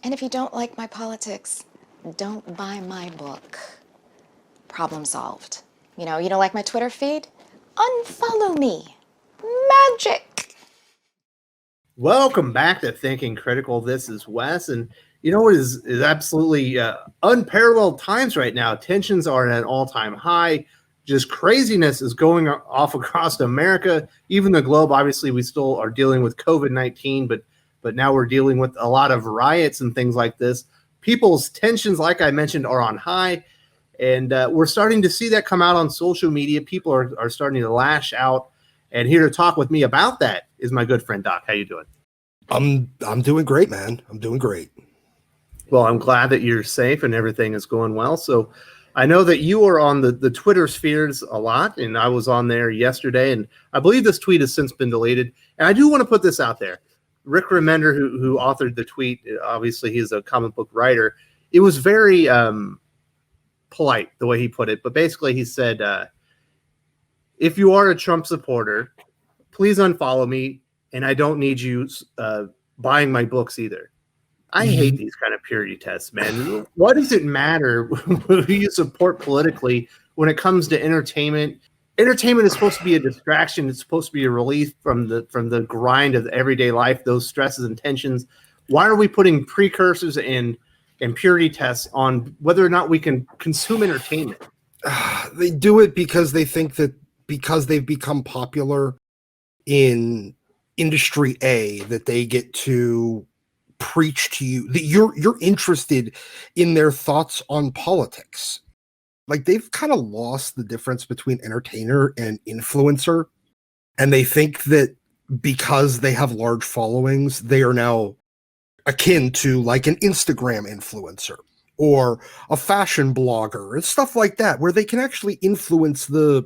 And if you don't like my politics, don't buy my book. Problem solved. You don't like my Twitter feed? Unfollow me. Magic. Welcome back to Thinking Critical. This is Wes, and you know what is absolutely unparalleled times right now. Tensions are at an all-time high. Just craziness is going off across America, even the globe. Obviously, we still are dealing with COVID-19, but now we're dealing with a lot of riots and things like this. People's tensions, like I mentioned, are on high, and we're starting to see that come out on social media. People are starting to lash out. And here to talk with me about that is my good friend Doc. How you doing? I'm doing great, man. I'm doing great. Well, I'm glad that you're safe and everything is going well. So I know that you are on the Twitter spheres a lot, and I was on there yesterday, and I believe this tweet has since been deleted. And I do want to put this out there. Rick Remender, who authored the tweet, obviously he's a comic book writer. It was very polite the way he put it, but basically he said, if you are a Trump supporter, please unfollow me, and I don't need you buying my books either. I hate these kind of purity tests, man. What does it matter who you support politically when it comes to entertainment? Entertainment is supposed to be a distraction. It's supposed to be a relief from the grind of everyday life, those stresses and tensions. Why are we putting precursors and purity tests on whether or not we can consume entertainment? They do it because they think that because they've become popular in industry A, that they get to preach to you that you're interested in their thoughts on politics. Like, they've kind of lost the difference between entertainer and influencer, and they think that because they have large followings, they are now akin to like an Instagram influencer or a fashion blogger and stuff like that, where they can actually influence the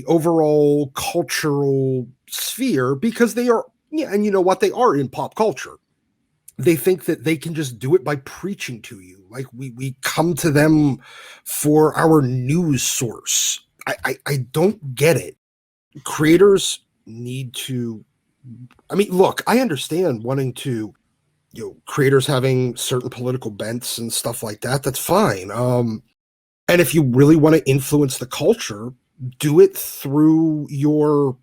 overall cultural sphere because they are, yeah, and you know what, they are in pop culture. They think that they can just do it by preaching to you. Like, we come to them for our news source. I don't get it. Creators need to, I mean, look, I understand wanting to, creators having certain political bents and stuff like that. That's fine. And if you really want to influence the culture, do it through your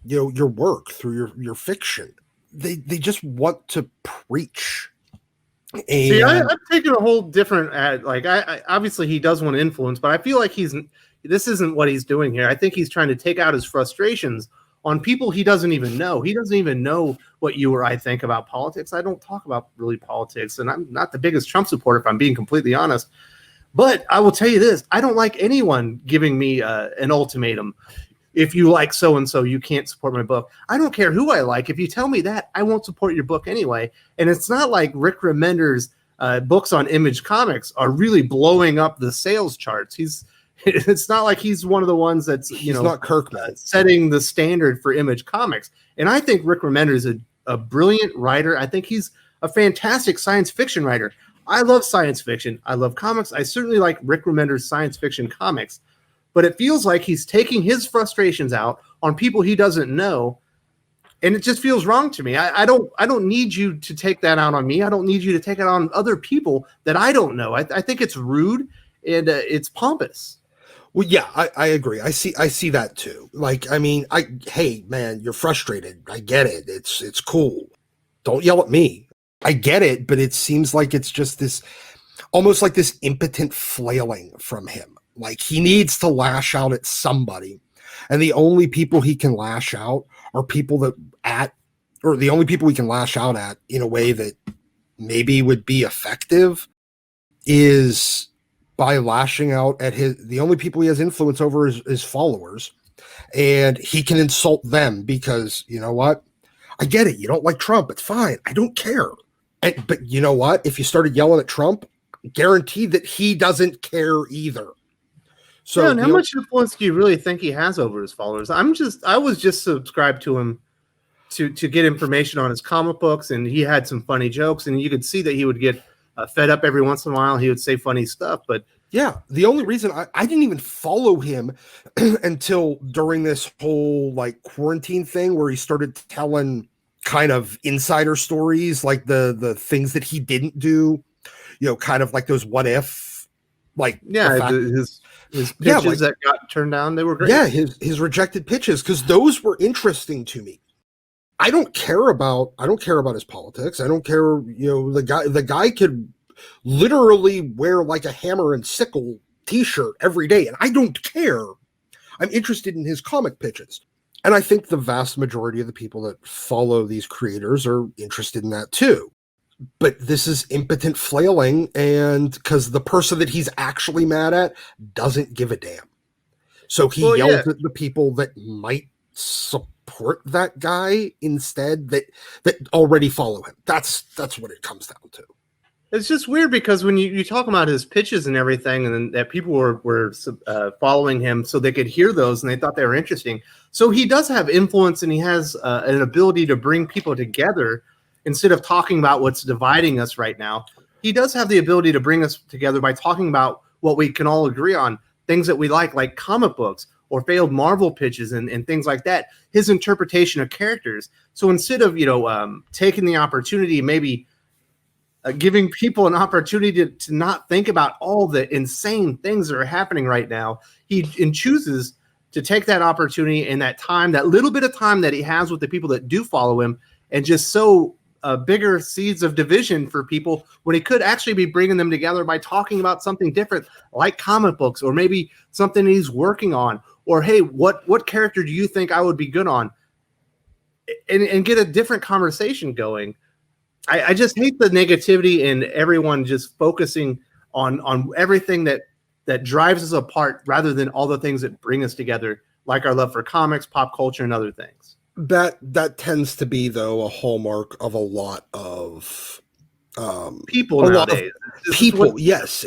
work, through your fiction. They just want to preach. And see, I'm taking a whole different I obviously he does want to influence, but I feel like this isn't what he's doing here. I think he's trying to take out his frustrations on people he doesn't even know. He doesn't even know what you or I think about politics. I don't talk about really politics, and I'm not the biggest Trump supporter, if I'm being completely honest. But I will tell you this: I don't like anyone giving me an ultimatum. If you like so-and-so, you can't support my book. I don't care who I like. If you tell me that, I won't support your book anyway. And it's not like Rick Remender's books on Image Comics are really blowing up the sales charts. It's not like he's one of the ones that's, he's not Kirkman, setting the standard for Image Comics. And I think Rick Remender is a brilliant writer. I think he's a fantastic science fiction writer. I love science fiction. I love comics. I certainly like Rick Remender's science fiction comics. But it feels like he's taking his frustrations out on people he doesn't know, and it just feels wrong to me. I don't need you to take that out on me. I don't need you to take it on other people that I don't know. I think it's rude and it's pompous. Well, yeah, I agree. I see that too. Like, I mean, hey man, you're frustrated. I get it. It's cool. Don't yell at me. I get it, but it seems like it's just this, almost like this impotent flailing from him. Like, he needs to lash out at somebody, and the only people he can lash out are people the only people he can lash out at in a way that maybe would be effective is by lashing out at the only people he has influence over is his followers, and he can insult them because, you know what? I get it. You don't like Trump. It's fine. I don't care. But you know what? If you started yelling at Trump, guaranteed that he doesn't care either. So, yeah, and how much influence do you really think he has over his followers? I was just subscribed to him to get information on his comic books, and he had some funny jokes, and you could see that he would get fed up every once in a while. He would say funny stuff, but yeah, the only reason I didn't even follow him until during this whole like quarantine thing where he started telling kind of insider stories, like the things that he didn't do, kind of like those what if, like his Yeah, pitches that got turned down, they were great. Yeah, his rejected pitches, because those were interesting to me. I don't care about his politics. I don't care, the guy could literally wear like a hammer and sickle t-shirt every day, and I don't care. I'm interested in his comic pitches. And I think the vast majority of the people that follow these creators are interested in that too. But this is impotent flailing, and because the person that he's actually mad at doesn't give a damn. So he yells at the people that might support that guy instead, that already follow him. That's what it comes down to. It's just weird because when you talk about his pitches and everything, and then that people were following him so they could hear those and they thought they were interesting. So he does have influence, and he has an ability to bring people together instead of talking about what's dividing us right now. He does have the ability to bring us together by talking about what we can all agree on, things that we like comic books or failed Marvel pitches and things like that, his interpretation of characters. So instead of, taking the opportunity, maybe giving people an opportunity to not think about all the insane things that are happening right now, he chooses to take that opportunity and that time, that little bit of time that he has with the people that do follow him, and just sow bigger seeds of division for people when he could actually be bringing them together by talking about something different, like comic books, or maybe something he's working on, or, hey, what character do you think I would be good on? And get a different conversation going. I just hate the negativity and everyone just focusing on everything that drives us apart rather than all the things that bring us together, like our love for comics, pop culture, and other things. That tends to be, though, a hallmark of a lot of people nowadays. Yes,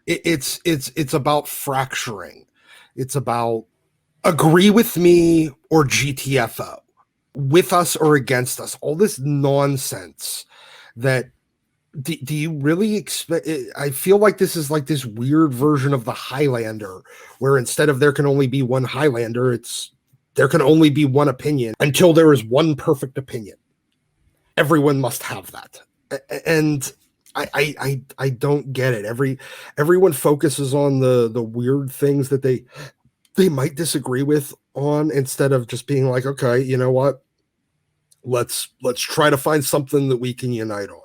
it's about fracturing. It's about agree with me or GTFO, with us or against us. All this nonsense that. Do you really expect? I feel like this is like this weird version of the Highlander, where instead of there can only be one Highlander, there can only be one opinion until there is one perfect opinion. Everyone must have that, and I don't get it. Everyone focuses on the weird things that they might disagree with on, instead of just being like, okay, you know what? Let's try to find something that we can unite on.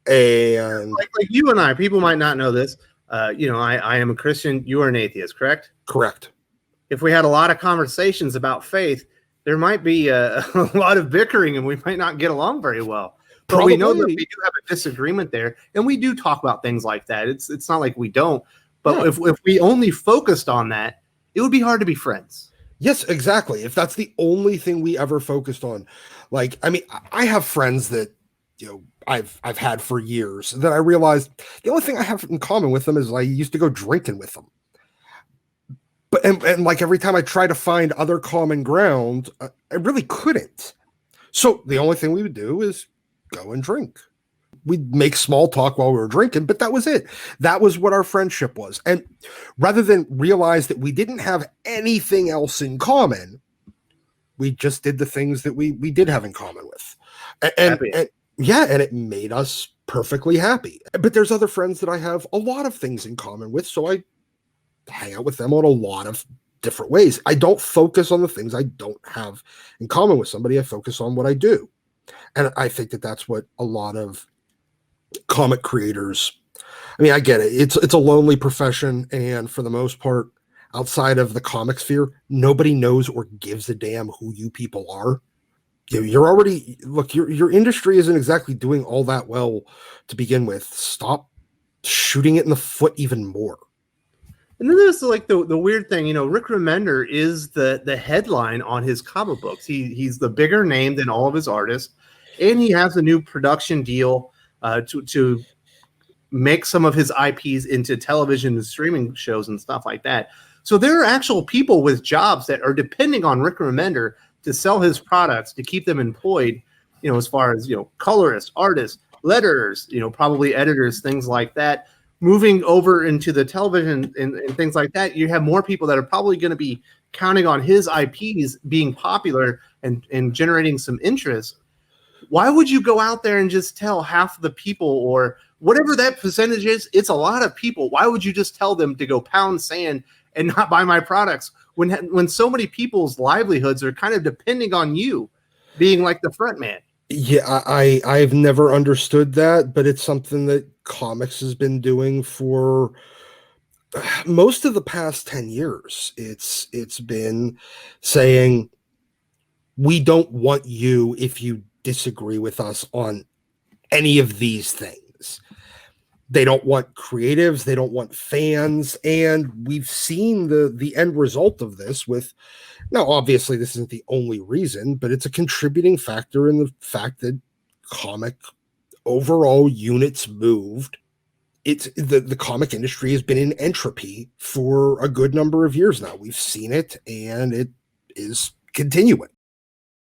And like you and I, people might not know this. I am a Christian. You are an atheist, correct? Correct. If we had a lot of conversations about faith, there might be a lot of bickering, and we might not get along very well. But Probably. we know that we do have a disagreement there, and we do talk about things like that. It's not like we don't. But if we only focused on that, it would be hard to be friends. Yes, exactly. If that's the only thing we ever focused on, like, I mean, I have friends that I've had for years that I realized the only thing I have in common with them is I used to go drinking with them. But and like every time I try to find other common ground, I really couldn't. So the only thing we would do is go and drink. We'd make small talk while we were drinking, but that was it. That was what our friendship was. And rather than realize that we didn't have anything else in common, we just did the things that we did have in common with. And it made us perfectly happy. But there's other friends that I have a lot of things in common with, so I hang out with them on a lot of different ways. I don't focus on the things I don't have in common with somebody. I focus on what I do. And I think that that's what a lot of comic creators, I mean, I get it. It's a lonely profession, and for the most part, outside of the comic sphere, nobody knows or gives a damn who you people are. You're already, look, your industry isn't exactly doing all that well to begin with. Stop shooting it in the foot even more. And then there's like the weird thing, Rick Remender is the headline on his comic books. He's the bigger name than all of his artists, and he has a new production deal to make some of his IPs into television and streaming shows and stuff like that. So there are actual people with jobs that are depending on Rick Remender to sell his products, to keep them employed, as far as, colorists, artists, letterers, probably editors, things like that. Moving over into the television and things like that, you have more people that are probably going to be counting on his IPs being popular and generating some interest, why would you go out there and just tell half of the people, or whatever that percentage is? It's a lot of people. Why would you just tell them to go pound sand and not buy my products when so many people's livelihoods are kind of depending on you being like the front man? Yeah, I've never understood that, but it's something that comics has been doing for most of the past 10 years. It's been saying, we don't want you if you disagree with us on any of these things. They don't want creatives, they don't want fans, and we've seen the end result of this with, now obviously this isn't the only reason, but it's a contributing factor in the fact that comic overall units moved. It's the comic industry has been in entropy for a good number of years now. We've seen it, and it is continuing.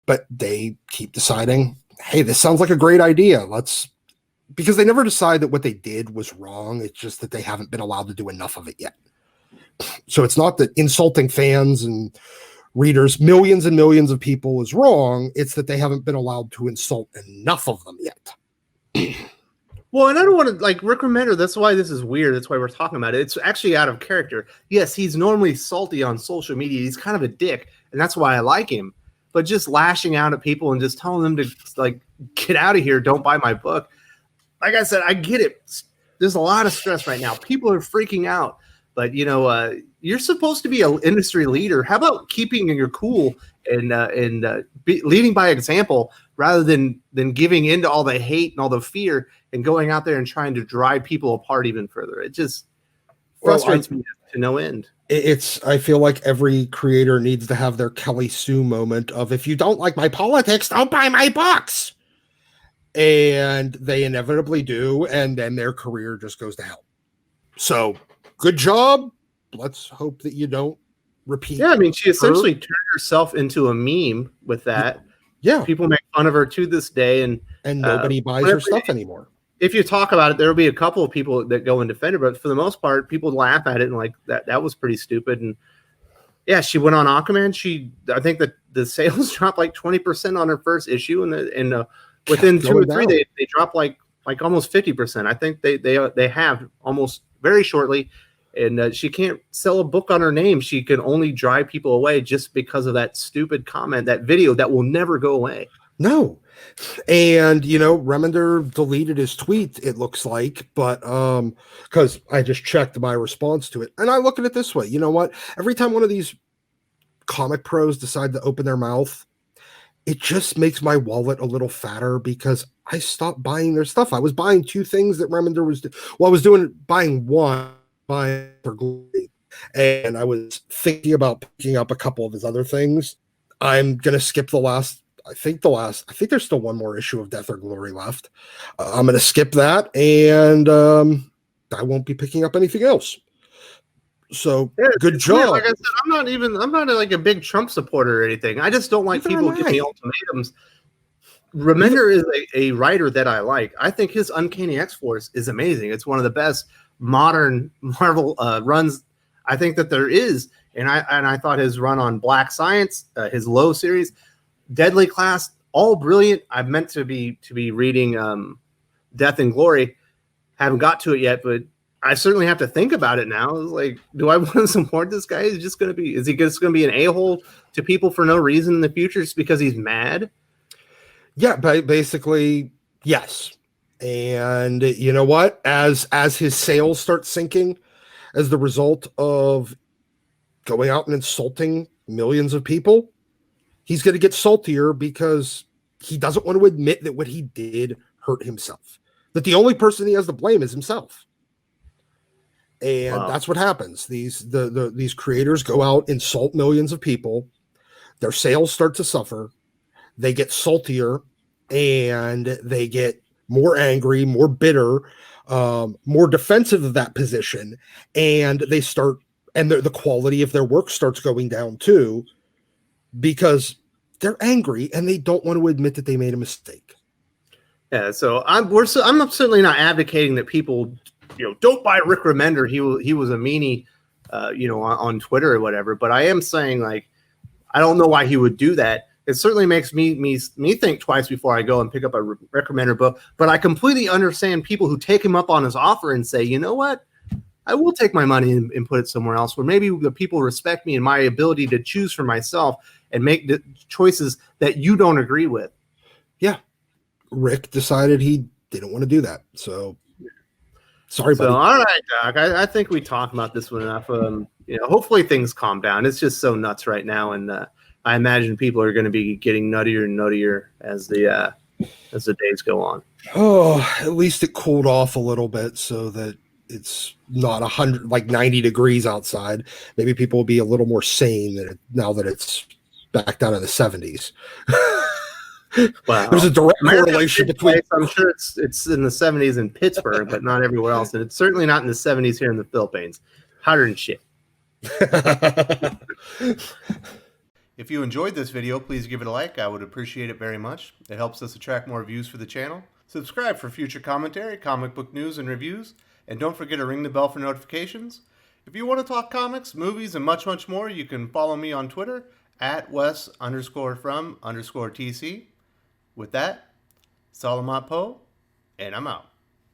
But they keep deciding, hey, this sounds like a great idea. Because they never decide that what they did was wrong. It's just that they haven't been allowed to do enough of it yet. So it's not that insulting fans and readers, millions and millions of people, is wrong. It's that they haven't been allowed to insult enough of them yet. Well, and I don't want to, like, Rick Remender, that's why this is weird. That's why we're talking about it. It's actually out of character. Yes, he's normally salty on social media. He's kind of a dick, and that's why I like him. But just lashing out at people and just telling them to, like, get out of here, don't buy my book. Like I said, I get it. There's a lot of stress right now. People are freaking out. But, you're supposed to be an industry leader. How about keeping your cool and leading by example rather than giving into all the hate and all the fear and going out there and trying to drive people apart even further? It just frustrates me to no end. I feel like every creator needs to have their Kelly Sue moment of, if you don't like my politics, don't buy my books. And they inevitably do, and then their career just goes to hell. So, good job. Let's hope that you don't repeat. Yeah, I mean, she essentially turned herself into a meme with that. Yeah. People make fun of her to this day, and nobody buys her stuff anymore. If you talk about it, there will be a couple of people that go and defend her, but for the most part, people laugh at it and like that was pretty stupid. And yeah, she went on Aquaman. I think that the sales dropped like 20% on her first issue, and within 2 or 3, they dropped like almost 50%. I think they have almost very shortly, and she can't sell a book on her name. She can only drive people away just because of that stupid comment, that video that will never go away. No. And, Remender deleted his tweet, it looks like, but because I just checked my response to it. And I look at it this way. You know what? Every time one of these comic pros decide to open their mouth, it just makes my wallet a little fatter because I stopped buying their stuff. I was buying 2 things that Remender was doing. Well, I was buying one, buying their glory, and I was thinking about picking up a couple of his other things. I'm going to skip I think there's still one more issue of Death or Glory left. I'm going to skip that, and I won't be picking up anything else. So good job. Weird. Like I said, I'm not like a big Trump supporter or anything. I just don't like people giving me ultimatums. Remender is a writer that I like. I think his Uncanny X-Force is amazing. It's one of the best modern Marvel runs I think that there is. And I thought his run on Black Science, his Low series, Deadly Class, all brilliant. I'm meant to be reading Death and Glory. Haven't got to it yet, but I certainly have to think about it now. It's like, do I want to support this guy? Is he just going to be an a-hole to people for no reason in the future just because he's mad? Yeah, basically, yes. And you know what? As his sales start sinking as the result of going out and insulting millions of people, he's going to get saltier because he doesn't want to admit that what he did hurt himself. That the only person he has to blame is himself. And that's what happens. These creators go out, insult millions of people. Their sales start to suffer. They get saltier, and they get more angry, more bitter, more defensive of that position, and the quality of their work starts going down too, because they're angry and they don't want to admit that they made a mistake. Yeah, so I'm certainly not advocating that people, don't buy Rick Remender. He was a meanie, on Twitter or whatever. But I am saying, like, I don't know why he would do that, it certainly makes me think twice before I go and pick up a recommender book. But I completely understand people who take him up on his offer and say, you know what? I will take my money and put it somewhere else where maybe the people respect me and my ability to choose for myself and make the choices that you don't agree with. Yeah. Rick decided he didn't want to do that. So sorry, buddy. So, all right, Doc. I think we talked about this one enough. Hopefully things calm down. It's just so nuts right now. And I imagine people are going to be getting nuttier and nuttier as the days go on. Oh, at least it cooled off a little bit so that it's not 90 degrees outside. Maybe people will be a little more sane now that it's back down in the 70s. Wow. There's a direct correlation between. I'm sure it's in the 70s in Pittsburgh, but not everywhere else, and it's certainly not in the 70s here in the Philippines. Hotter than shit. If you enjoyed this video, please give it a like. I would appreciate it very much. It helps us attract more views for the channel. Subscribe for future commentary, comic book news, and reviews. And don't forget to ring the bell for notifications. If you want to talk comics, movies, and much, much more, you can follow me on Twitter at Wes_from_TC. With that, Salamat po, and I'm out.